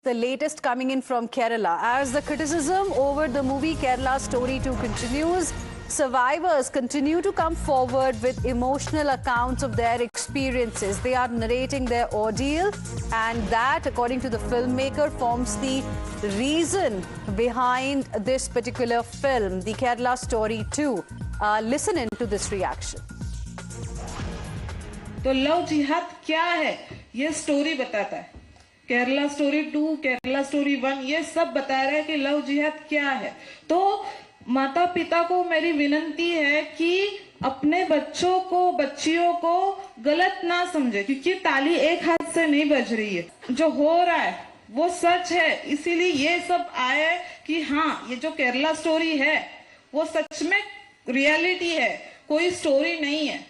The latest coming in from Kerala. As the criticism over the movie Kerala Story 2 continues, survivors continue to come forward with emotional accounts of their experiences. They are narrating their ordeal, and that, according to the filmmaker, forms the reason behind this particular film, the Kerala Story 2. Listen in to this reaction. तो love जिहाद क्या है ये story बताता है। Kerala story 2, Kerala story 1 ये सब बता रहा है कि लव जिहाद क्या है। तो माता पिता को मेरी विनती है कि अपने बच्चों को बच्चियों को गलत ना समझे, क्योंकि ताली एक हाथ से नहीं बज रही है। जो हो रहा है वो सच है, इसीलिए ये सब आए कि हाँ, ये जो केरला स्टोरी है वो सच में रियलिटी है, कोई स्टोरी नहीं है।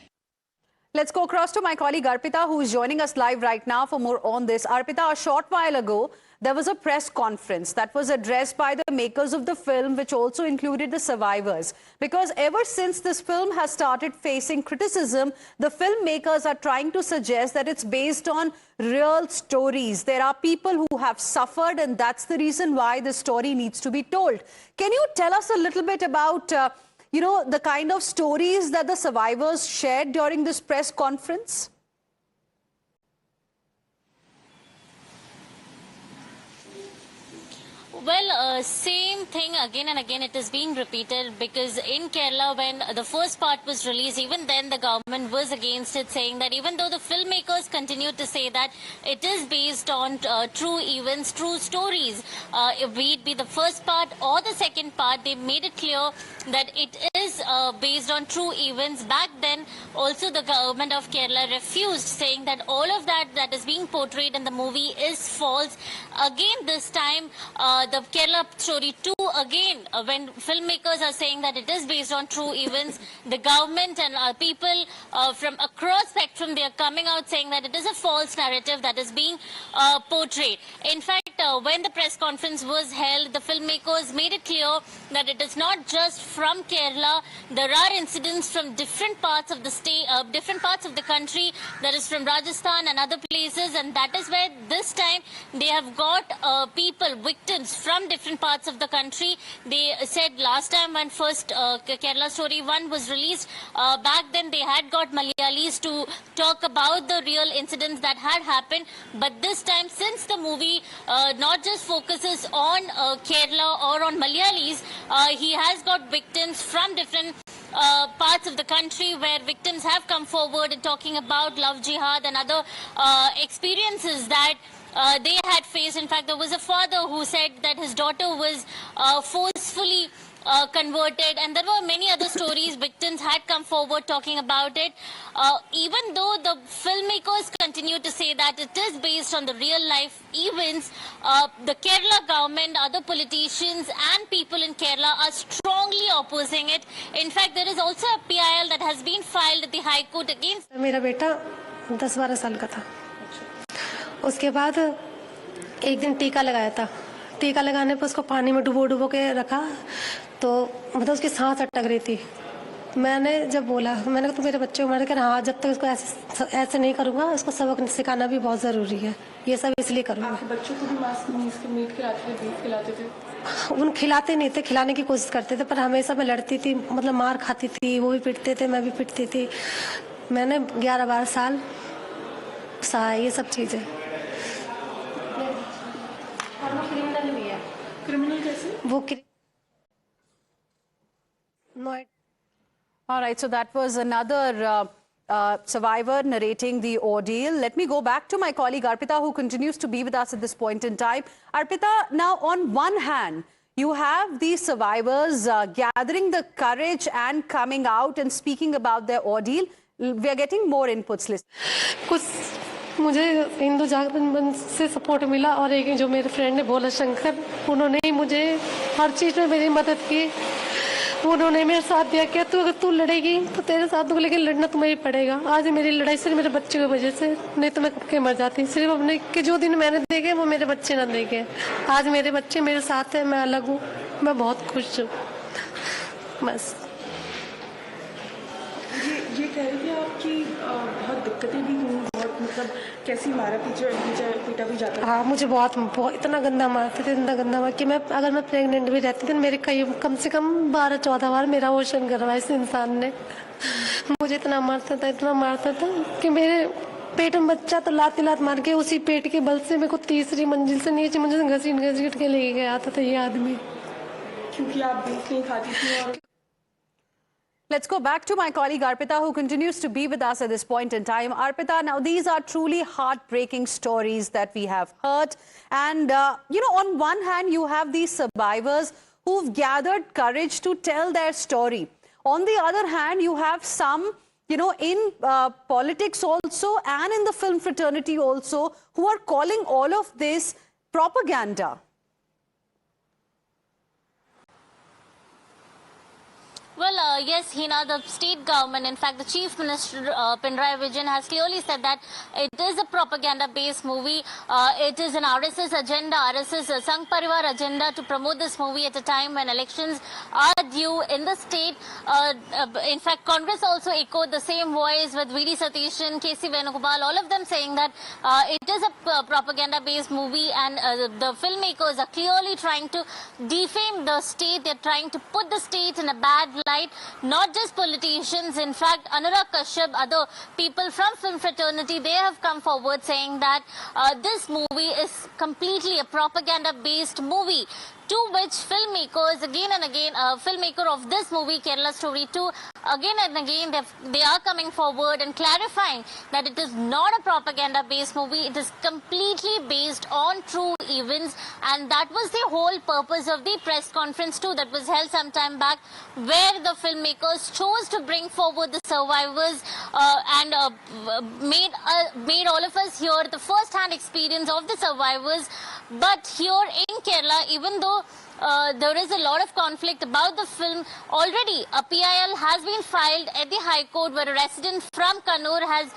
Let's go across to my colleague Arpita, who is joining us live right now for more on this. Arpita, a short while ago, there was a press conference that was addressed by the makers of the film, which also included the survivors. Because ever since this film has started facing criticism, the filmmakers are trying to suggest that it's based on real stories. There are people who have suffered, and that's the reason why the story needs to be told. Can you tell us a little bit about the kind of stories that the survivors shared during this press conference? Well, same thing again and again. It is being repeated because in Kerala, when the first part was released, even then the government was against it, saying that even though the filmmakers continued to say that it is based on true events, true stories, be it the first part or the second part, they made it clear that it is based on true events. Back then, also the government of Kerala refused, saying that all of that is being portrayed in the movie is false. Again, this time, the Kerala Story 2, again, when filmmakers are saying that it is based on true events, the government and people from across spectrum, they are coming out saying that it is a false narrative that is being portrayed. In fact, when the press conference was held, the filmmakers made it clear that it is not just from Kerala. There are incidents from different parts of the state, different parts of the country, that is from Rajasthan and other places, and that is where this time they have got people, victims from different parts of the country. They said last time when first Kerala Story 1 was released, back then they had got Malayalis to talk about the real incidents that had happened. But this time, since the movie not just focuses on Kerala or on Malayalis, he has got victims from different parts of the country where victims have come forward and talking about love jihad and other experiences that they had faced. In fact, there was a father who said that his daughter was forcefully converted, and there were many other stories. Victims had come forward talking about it. Even though the filmmakers continue to say that it is based on the real life events, the Kerala government, other politicians and people in Kerala are strongly opposing it. In fact, there is also a PIL that has been filed at the High Court against. मेरा बेटा 10-12 साल का था। उसके बाद एक दिन टीका लगाया था। टीका लगाने पर उसको पानी में डुबो के रखा, तो मतलब उसकी सांस अटक रही थी। मैंने जब बोला, मैंने कहा तो मेरे बच्चे को, मैंने कहा हाँ, जब तक इसको ऐसे नहीं करूँगा, उसको सबक सिखाना भी बहुत ज़रूरी है। ये सब इसलिए करूँगा। आपके बच्चों को भी मीट खिलाते थे, बीफ खिलाते थे? उन खिलाते नहीं थे, खिलाने की कोशिश करते थे, पर हमेशा मैं लड़ती थी, मतलब मार खाती थी। वो भी पिटते थे, मैं भी पिटती थी। मैंने 11-12 साल सहा ये सब चीज़ें। क्रिमिनल भी है। क्रिमिनल कैसे? वो All right, so that was another survivor narrating the ordeal. Let me go back to my colleague Arpita, who continues to be with us at this point in time. Arpita, now on one hand, you have these survivors gathering the courage and coming out and speaking about their ordeal. We are getting more inputs. मुझे हिंदू जागरण मंच से support मिला, और एक जो मेरे friend है भोला शंकर, उन्होंने ही मुझे हर चीज़ में मेरी मदद की। उन्होंने मेरे साथ दिया कि तू अगर तू लड़ेगी तो तेरे साथ तो, लेकिन लड़ना तुम्हें ही पड़ेगा। आज मेरी लड़ाई सिर्फ मेरे बच्चे की वजह से, नहीं तो मैं कब के मर जाती। सिर्फ अपने के जो दिन मैंने देखे वो मेरे बच्चे ना देखे। आज मेरे बच्चे मेरे साथ हैं, मैं अलग हूँ, मैं बहुत खुश हूँ। बस ये कह रही थी आपकी बहुत दिक्कतें भी हुई। बहुत मतलब कैसी मारा, पीटा भी जाता था? हाँ, मुझे बहुत इतना गंदा मारते थे, इतना गंदा मार कि मैं अगर मैं प्रेग्नेंट भी रहती थी मेरे कम से कम 12-14 बार मेरा अबॉर्शन करवाया इस इंसान ने। मुझे इतना मारता था कि मेरे पेट में बच्चा तो लात मार के उसी पेट के बल से मेरे को तीसरी मंजिल से नीचे मंजिल से घसीट के ले गया था ये आदमी। क्योंकि आप बीफ नहीं खाती थी। और Let's go back to my colleague Arpita, who continues to be with us at this point in time. Arpita, now these are truly heartbreaking stories that we have heard. And, on one hand, you have these survivors who've gathered courage to tell their story. On the other hand, you have some, in politics also and in the film fraternity also, who are calling all of this propaganda. Well, yes, Hina, the state government, in fact, the Chief Minister Pinarayi Vijayan has clearly said that it is a propaganda-based movie. It is an RSS agenda, RSS Sangh Parivar agenda to promote this movie at a time when elections are due in the state. In fact, Congress also echoed the same voice with V.D. Satishan, K.C. Venugopal, all of them saying that it is a propaganda-based movie, and the filmmakers are clearly trying to defame the state. They're trying to put the state in a bad light. Not just politicians. In fact, Anurag Kashyap, other people from film fraternity, they have come forward saying that this movie is completely a propaganda-based movie. To which filmmakers, again and again, filmmaker of this movie, Kerala Story 2, again and again, they are coming forward and clarifying that it is not a propaganda-based movie. It is completely based on true events, and that was the whole purpose of the press conference too that was held some time back, where the filmmakers chose to bring forward the survivors and made all of us hear the first-hand experience of the survivors. But here in Kerala, even though there is a lot of conflict about the film, already a PIL has been filed at the High Court, where a resident from Kannur has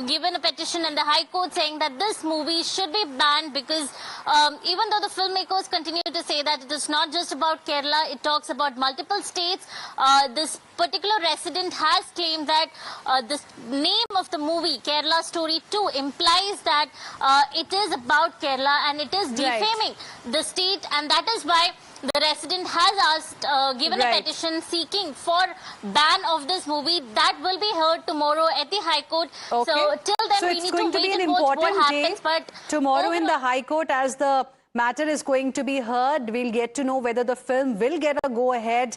given a petition in the High Court saying that this movie should be banned, because even though the filmmakers continue to say that it is not just about Kerala, it talks about multiple states, this particular resident has claimed that the name of the movie, Kerala Story 2, implies that it is about Kerala and it is defaming the state, and that is why the resident has asked, given a petition seeking for ban of this movie that will be heard tomorrow at the High Court. Okay. So till then, we need to wait and watch what happens. But tomorrow in the High Court, as the matter is going to be heard, we'll get to know whether the film will get a go-ahead,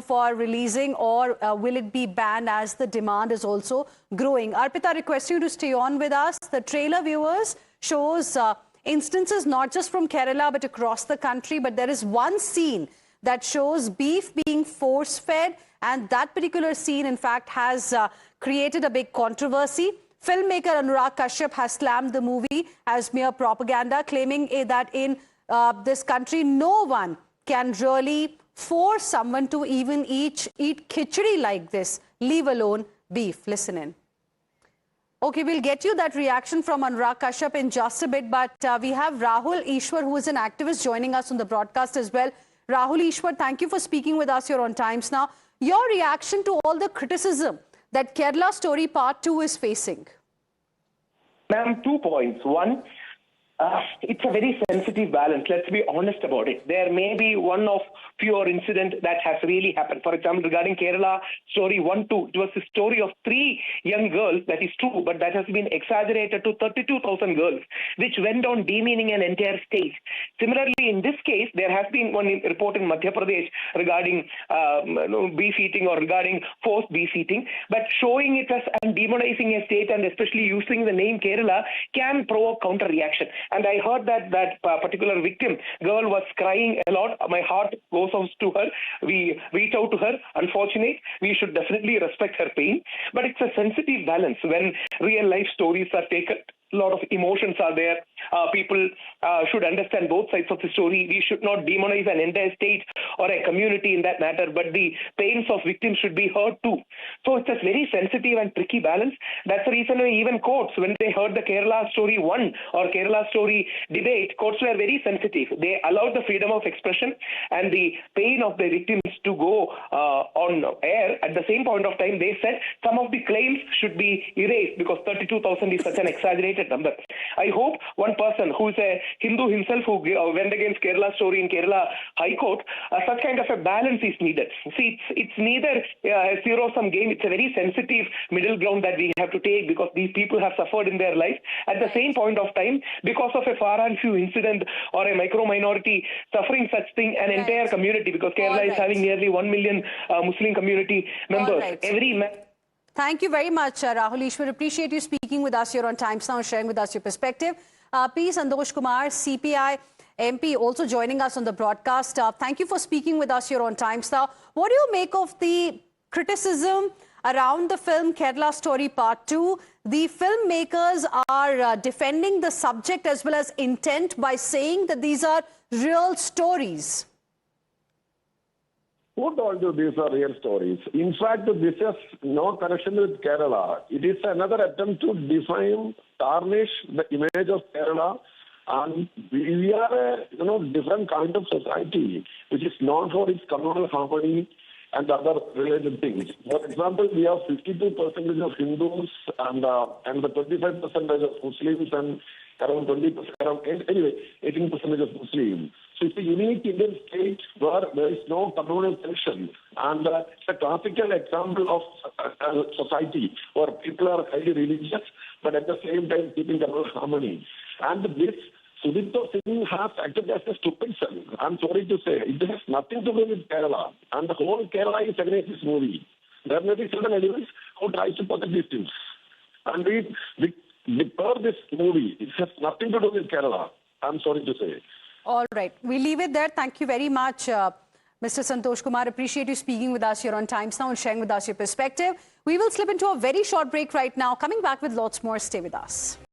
for releasing, or will it be banned, as the demand is also growing. Arpita, request you to stay on with us. The trailer, viewers, shows instances not just from Kerala but across the country, but there is one scene that shows beef being force-fed, and that particular scene, in fact, has created a big controversy. Filmmaker Anurag Kashyap has slammed the movie as mere propaganda, claiming that in this country, no one can really force someone to even eat khichdi like this, leave alone beef. Listen in. Okay, we'll get you that reaction from Anurag Kashyap in just a bit, but we have Rahul Ishwar, who is an activist, joining us on the broadcast as well. Rahul Ishwar, thank you for speaking with us here on Times Now. Your reaction to all the criticism that Kerala Story Part 2 is facing? Ma'am, 2 points. One, it's a very sensitive balance. Let's be honest about it. There may be one of fewer incident that has really happened. For example, regarding Kerala Story 1, 2, it was the story of 3 young girls. That is true, but that has been exaggerated to 32,000 girls, which went on demeaning an entire state. Similarly, in this case, there has been one report in Madhya Pradesh regarding beef eating, or regarding forced beef eating, but showing it as and demonizing a state, and especially using the name Kerala, can provoke counter-reaction. And I heard that particular victim girl was crying a lot. My heart goes out to her. We reach out to her. Unfortunate. We should definitely respect her pain. But it's a sensitive balance when real life stories are taken. A lot of emotions are there. People should understand both sides of the story. We should not demonize an entire state or a community in that matter, but the pains of victims should be heard too. So it's a very sensitive and tricky balance. That's the reason why even courts, when they heard the Kerala Story 1 or Kerala Story debate, courts were very sensitive. They allowed the freedom of expression and the pain of the victims to go on air. At the same point of time, they said some of the claims should be erased because 32,000 is such an exaggerated number. I hope one person who is a Hindu himself who went against Kerala Story in Kerala High Court, such kind of a balance is needed. See, it's neither a zero-sum game. It's a very sensitive middle ground that we have to take because these people have suffered in their life. At the same point of time, because of a far and few incident or a micro minority suffering such thing, an entire community, because Kerala is having nearly 1 million Muslim community members. Thank you very much, Rahul Ishwar. Appreciate you speaking with us here on Times Now, sharing with us your perspective. P. Santosh Kumar, CPI MP, also joining us on the broadcast. Thank you for speaking with us here on Times Now. What do you make of the criticism around the film Kerala Story Part 2? The filmmakers are defending the subject as well as intent by saying that these are real stories. Who told you these are real stories? In fact, this has no connection with Kerala. It is another attempt to define, tarnish the image of Kerala. And we are a different kind of society, which is known for its communal harmony and other related things. For example, we have 52% of Hindus and the 25% of Muslims and around 20%, anyway, 18% of Muslims. So it's a unique Indian state where there is no communal tension. And it's a classical example of a society where people are highly religious, but at the same time keeping communal harmony. And this Sudipto Singh has acted as a stupid son. I'm sorry to say. It has nothing to do with Kerala. And the whole Kerala is against this movie. There may be certain elements who try to protect these things. And we deplore this movie. It has nothing to do with Kerala. I'm sorry to say. All right. We leave it there. Thank you very much, Mr. Santosh Kumar. Appreciate you speaking with us here on Times Now and sharing with us your perspective. We will slip into a very short break right now. Coming back with lots more. Stay with us.